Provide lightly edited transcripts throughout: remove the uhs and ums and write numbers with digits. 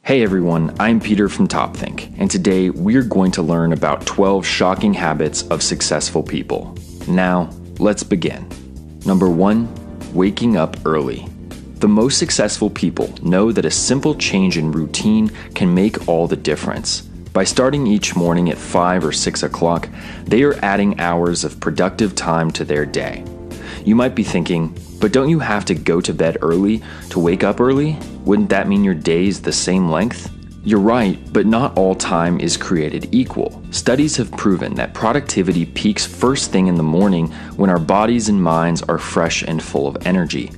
Hey everyone, I'm Peter from TopThink, and today we're going to learn about 12 shocking habits of successful people. Now, let's begin. Number 1, waking up early. The most successful people know that a simple change in routine can make all the difference. By starting each morning at 5 or 6 o'clock, they are adding hours of productive time to their day. You might be thinking, but don't you have to go to bed early to wake up early? Wouldn't that mean your day is the same length? You're right, but not all time is created equal. Studies have proven that productivity peaks first thing in the morning when our bodies and minds are fresh and full of energy.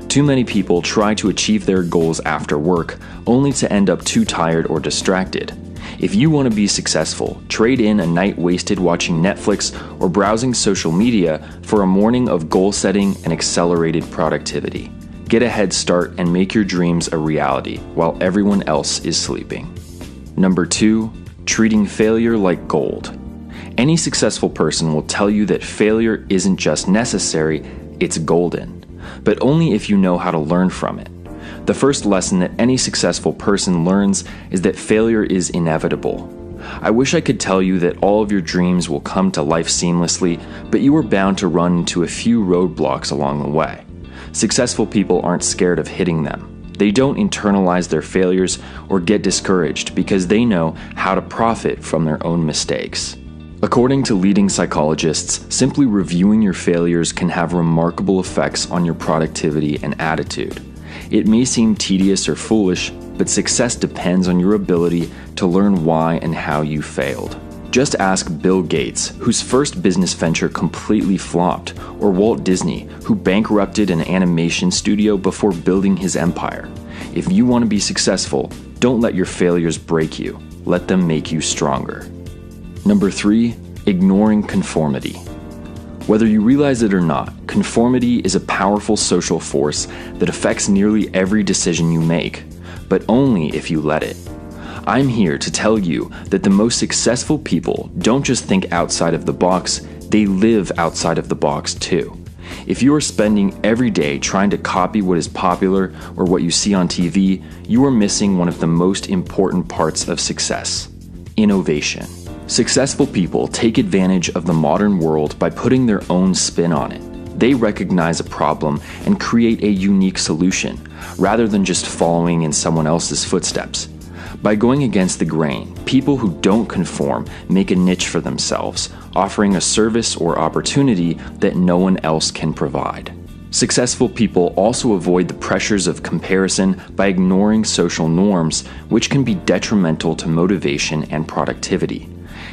Too many people try to achieve their goals after work, only to end up too tired or distracted. If you want to be successful, trade in a night wasted watching Netflix or browsing social media for a morning of goal setting and accelerated productivity. Get a head start and make your dreams a reality while everyone else is sleeping. Number 2, treating failure like gold. Any successful person will tell you that failure isn't just necessary, it's golden, but only if you know how to learn from it. The first lesson that any successful person learns is that failure is inevitable. I wish I could tell you that all of your dreams will come to life seamlessly, but you are bound to run into a few roadblocks along the way. Successful people aren't scared of hitting them. They don't internalize their failures or get discouraged because they know how to profit from their own mistakes. According to leading psychologists, simply reviewing your failures can have remarkable effects on your productivity and attitude. It may seem tedious or foolish, but success depends on your ability to learn why and how you failed. Just ask Bill Gates, whose first business venture completely flopped, or Walt Disney, who bankrupted an animation studio before building his empire. If you want to be successful, don't let your failures break you. Let them make you stronger. Number 3, ignoring conformity. Whether you realize it or not, conformity is a powerful social force that affects nearly every decision you make, but only if you let it. I'm here to tell you that the most successful people don't just think outside of the box, they live outside of the box too. If you are spending every day trying to copy what is popular or what you see on TV, you are missing one of the most important parts of success: innovation. Successful people take advantage of the modern world by putting their own spin on it. They recognize a problem and create a unique solution, rather than just following in someone else's footsteps. By going against the grain, people who don't conform make a niche for themselves, offering a service or opportunity that no one else can provide. Successful people also avoid the pressures of comparison by ignoring social norms, which can be detrimental to motivation and productivity.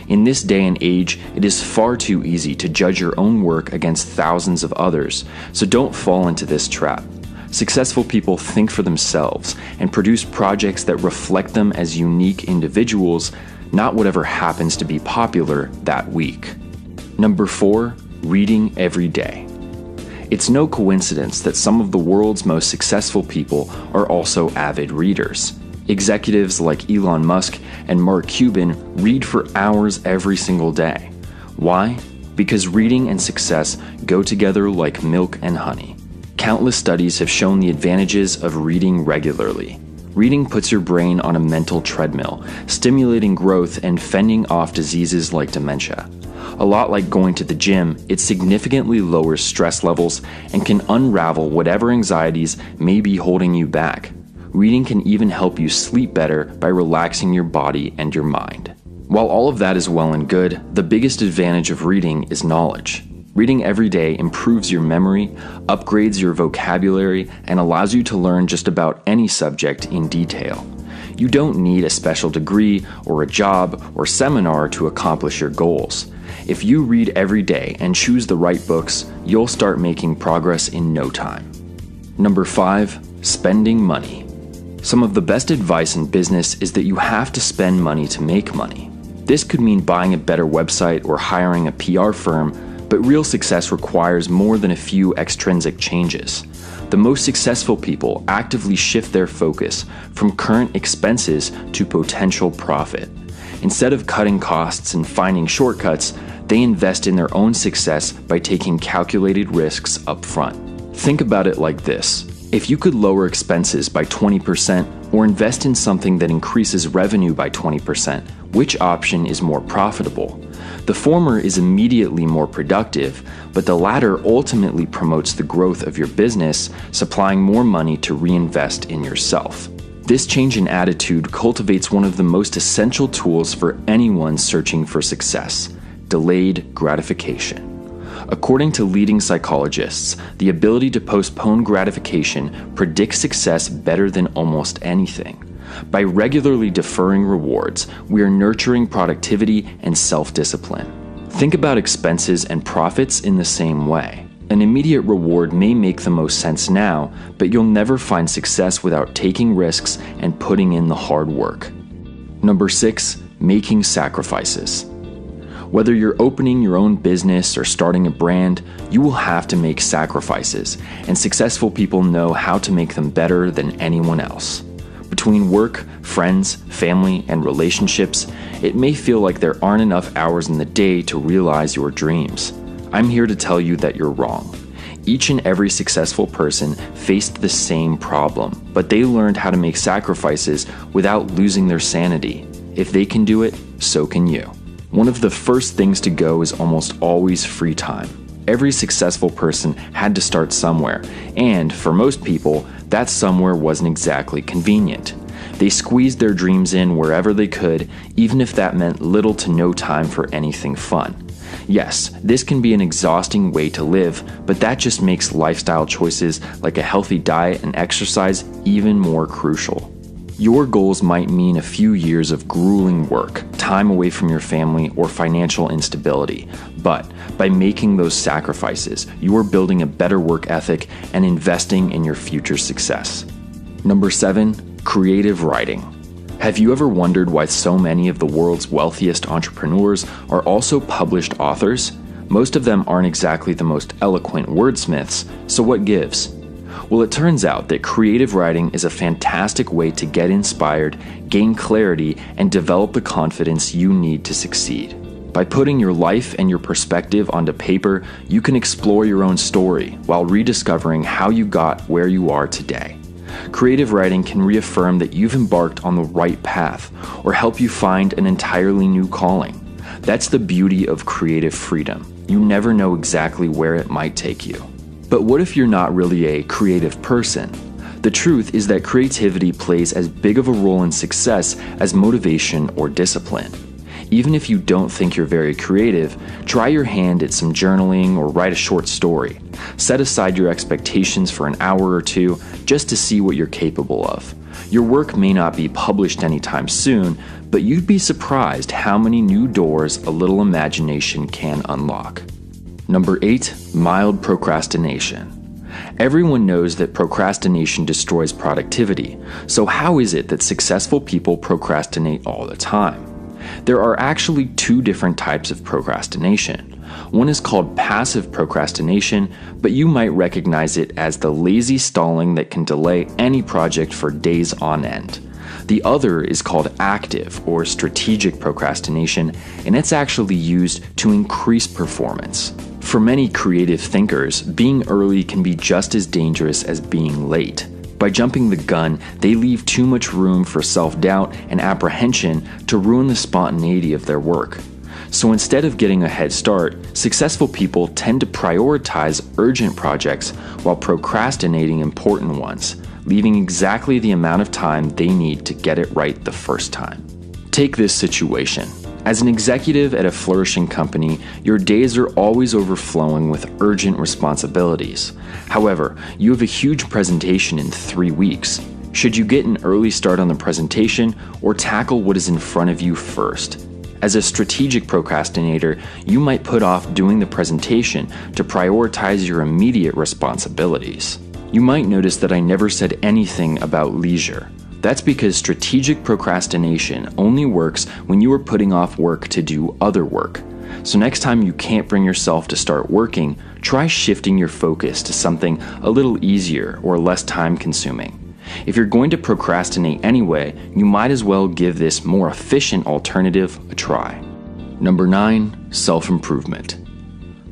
In this day and age, it is far too easy to judge your own work against thousands of others, so don't fall into this trap. Successful people think for themselves and produce projects that reflect them as unique individuals, not whatever happens to be popular that week. Number 4, reading every day. It's no coincidence that some of the world's most successful people are also avid readers. Executives like Elon Musk and Mark Cuban read for hours every single day. Why? Because reading and success go together like milk and honey. Countless studies have shown the advantages of reading regularly. Reading puts your brain on a mental treadmill, stimulating growth and fending off diseases like dementia. A lot like going to the gym, it significantly lowers stress levels and can unravel whatever anxieties may be holding you back. Reading can even help you sleep better by relaxing your body and your mind. While all of that is well and good, the biggest advantage of reading is knowledge. Reading every day improves your memory, upgrades your vocabulary, and allows you to learn just about any subject in detail. You don't need a special degree or a job or seminar to accomplish your goals. If you read every day and choose the right books, you'll start making progress in no time. Number 5, spending money. Some of the best advice in business is that you have to spend money to make money. This could mean buying a better website or hiring a PR firm, but real success requires more than a few extrinsic changes. The most successful people actively shift their focus from current expenses to potential profit. Instead of cutting costs and finding shortcuts, they invest in their own success by taking calculated risks up front. Think about it like this. If you could lower expenses by 20% or invest in something that increases revenue by 20%, which option is more profitable? The former is immediately more productive, but the latter ultimately promotes the growth of your business, supplying more money to reinvest in yourself. This change in attitude cultivates one of the most essential tools for anyone searching for success: delayed gratification. According to leading psychologists, the ability to postpone gratification predicts success better than almost anything. By regularly deferring rewards, we are nurturing productivity and self-discipline. Think about expenses and profits in the same way. An immediate reward may make the most sense now, but you'll never find success without taking risks and putting in the hard work. Number 6, making sacrifices. Whether you're opening your own business or starting a brand, you will have to make sacrifices, and successful people know how to make them better than anyone else. Between work, friends, family, and relationships, it may feel like there aren't enough hours in the day to realize your dreams. I'm here to tell you that you're wrong. Each and every successful person faced the same problem, but they learned how to make sacrifices without losing their sanity. If they can do it, so can you. One of the first things to go is almost always free time. Every successful person had to start somewhere, and for most people, that somewhere wasn't exactly convenient. They squeezed their dreams in wherever they could, even if that meant little to no time for anything fun. Yes, this can be an exhausting way to live, but that just makes lifestyle choices like a healthy diet and exercise even more crucial. Your goals might mean a few years of grueling work, time away from your family, or financial instability. But by making those sacrifices, you are building a better work ethic and investing in your future success. Number 7, creative writing. Have you ever wondered why so many of the world's wealthiest entrepreneurs are also published authors? Most of them aren't exactly the most eloquent wordsmiths, so what gives? Well, it turns out that creative writing is a fantastic way to get inspired, gain clarity, and develop the confidence you need to succeed. By putting your life and your perspective onto paper, you can explore your own story while rediscovering how you got where you are today. Creative writing can reaffirm that you've embarked on the right path or help you find an entirely new calling. That's the beauty of creative freedom. You never know exactly where it might take you. But what if you're not really a creative person? The truth is that creativity plays as big of a role in success as motivation or discipline. Even if you don't think you're very creative, try your hand at some journaling or write a short story. Set aside your expectations for an hour or two just to see what you're capable of. Your work may not be published anytime soon, but you'd be surprised how many new doors a little imagination can unlock. Number 8, mild procrastination. Everyone knows that procrastination destroys productivity, so how is it that successful people procrastinate all the time? There are actually 2 different types of procrastination. One is called passive procrastination, but you might recognize it as the lazy stalling that can delay any project for days on end. The other is called active or strategic procrastination, and it's actually used to increase performance. For many creative thinkers, being early can be just as dangerous as being late. By jumping the gun, they leave too much room for self-doubt and apprehension to ruin the spontaneity of their work. So instead of getting a head start, successful people tend to prioritize urgent projects while procrastinating important ones, leaving exactly the amount of time they need to get it right the first time. Take this situation. As an executive at a flourishing company, your days are always overflowing with urgent responsibilities. However, you have a huge presentation in 3 weeks. Should you get an early start on the presentation or tackle what is in front of you first? As a strategic procrastinator, you might put off doing the presentation to prioritize your immediate responsibilities. You might notice that I never said anything about leisure. That's because strategic procrastination only works when you are putting off work to do other work. So next time you can't bring yourself to start working, try shifting your focus to something a little easier or less time-consuming. If you're going to procrastinate anyway, you might as well give this more efficient alternative a try. Number 9, self-improvement.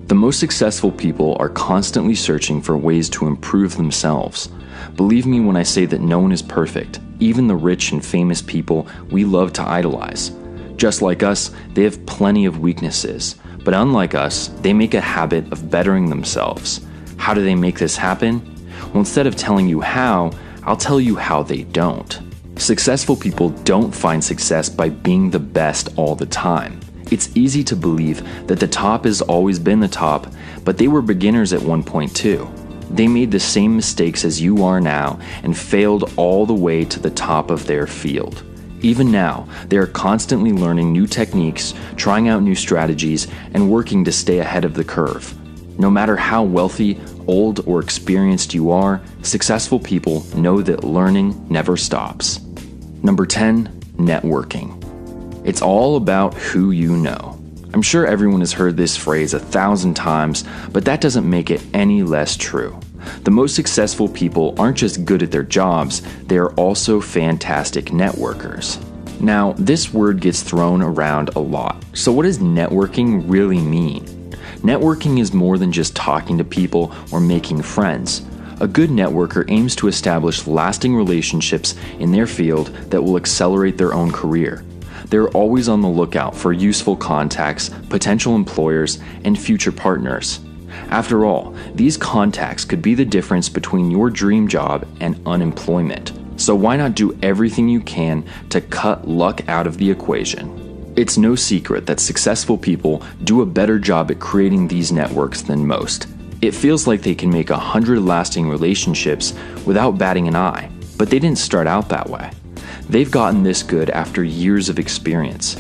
The most successful people are constantly searching for ways to improve themselves. Believe me when I say that no one is perfect, even the rich and famous people we love to idolize. Just like us, they have plenty of weaknesses, but unlike us, they make a habit of bettering themselves. How do they make this happen? Well, instead of telling you how, I'll tell you how they don't. Successful people don't find success by being the best all the time. It's easy to believe that the top has always been the top, but they were beginners at one point too. They made the same mistakes as you are now and failed all the way to the top of their field. Even now, they are constantly learning new techniques, trying out new strategies, and working to stay ahead of the curve. No matter how wealthy, old, or experienced you are, successful people know that learning never stops. Number 10, networking. It's all about who you know. I'm sure everyone has heard this phrase 1,000 times, but that doesn't make it any less true. The most successful people aren't just good at their jobs, they are also fantastic networkers. Now, this word gets thrown around a lot. So what does networking really mean? Networking is more than just talking to people or making friends. A good networker aims to establish lasting relationships in their field that will accelerate their own career. They're always on the lookout for useful contacts, potential employers, and future partners. After all, these contacts could be the difference between your dream job and unemployment. So why not do everything you can to cut luck out of the equation? It's no secret that successful people do a better job at creating these networks than most. It feels like they can make 100 lasting relationships without batting an eye, but they didn't start out that way. They've gotten this good after years of experience.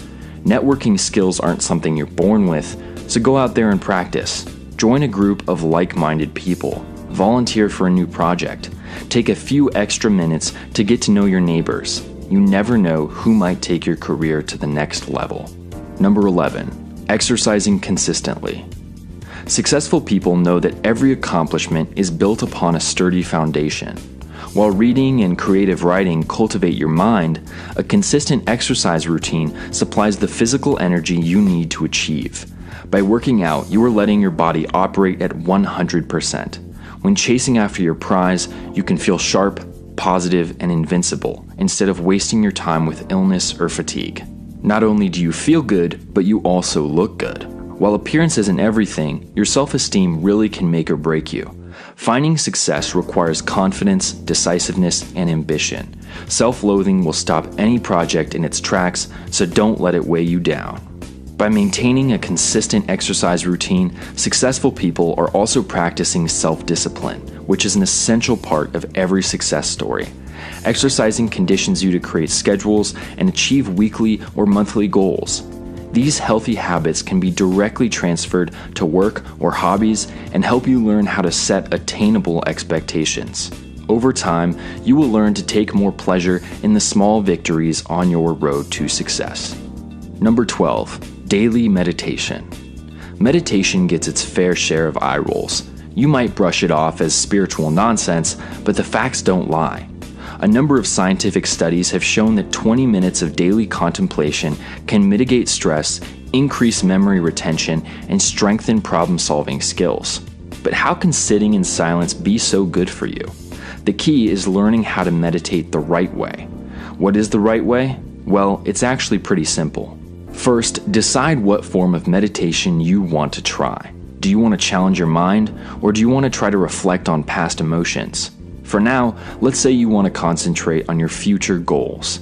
Networking skills aren't something you're born with, so go out there and practice. Join a group of like-minded people. Volunteer for a new project. Take a few extra minutes to get to know your neighbors. You never know who might take your career to the next level. Number 11, exercising consistently. Successful people know that every accomplishment is built upon a sturdy foundation. While reading and creative writing cultivate your mind, a consistent exercise routine supplies the physical energy you need to achieve. By working out, you are letting your body operate at 100%. When chasing after your prize, you can feel sharp, positive, and invincible, instead of wasting your time with illness or fatigue. Not only do you feel good, but you also look good. While appearance isn't everything, your self-esteem really can make or break you. Finding success requires confidence, decisiveness, and ambition. Self-loathing will stop any project in its tracks, so don't let it weigh you down. By maintaining a consistent exercise routine, successful people are also practicing self-discipline, which is an essential part of every success story. Exercising conditions you to create schedules and achieve weekly or monthly goals. These healthy habits can be directly transferred to work or hobbies and help you learn how to set attainable expectations. Over time, you will learn to take more pleasure in the small victories on your road to success. Number 12, daily meditation. Meditation gets its fair share of eye rolls. You might brush it off as spiritual nonsense, but the facts don't lie. A number of scientific studies have shown that 20 minutes of daily contemplation can mitigate stress, increase memory retention, and strengthen problem-solving skills. But how can sitting in silence be so good for you? The key is learning how to meditate the right way. What is the right way? Well, it's actually pretty simple. First, decide what form of meditation you want to try. Do you want to challenge your mind, or do you want to try to reflect on past emotions? For now, let's say you want to concentrate on your future goals.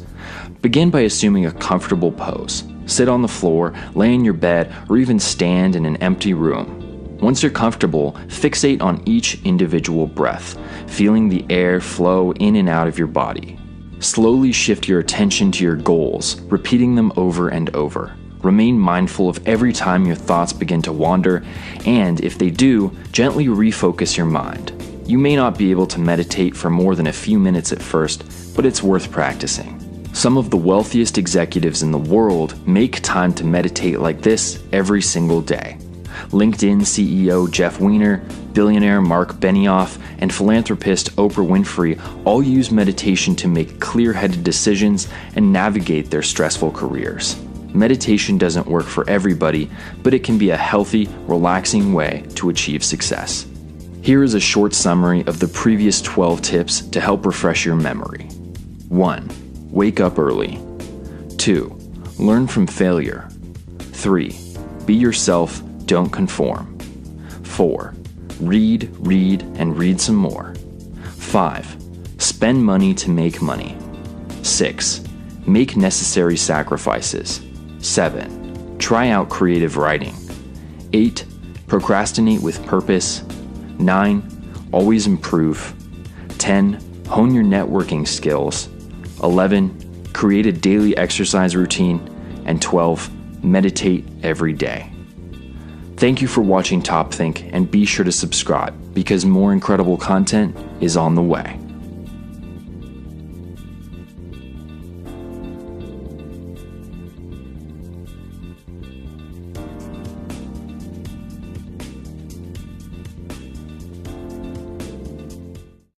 Begin by assuming a comfortable pose. Sit on the floor, lay in your bed, or even stand in an empty room. Once you're comfortable, fixate on each individual breath, feeling the air flow in and out of your body. Slowly shift your attention to your goals, repeating them over and over. Remain mindful of every time your thoughts begin to wander, and if they do, gently refocus your mind. You may not be able to meditate for more than a few minutes at first, but it's worth practicing. Some of the wealthiest executives in the world make time to meditate like this every single day. LinkedIn CEO Jeff Weiner, billionaire Mark Benioff, and philanthropist Oprah Winfrey all use meditation to make clear-headed decisions and navigate their stressful careers. Meditation doesn't work for everybody, but it can be a healthy, relaxing way to achieve success. Here is a short summary of the previous 12 tips to help refresh your memory. 1. Wake up early. 2. Learn from failure. 3. Be yourself, don't conform. 4. Read, and read some more. 5. Spend money to make money. 6. Make necessary sacrifices. 7. Try out creative writing. 8. Procrastinate with purpose. 9. Always improve. 10. Hone your networking skills. 11. Create a daily exercise routine. And 12. Meditate every day. Thank you for watching Top Think, and be sure to subscribe because more incredible content is on the way.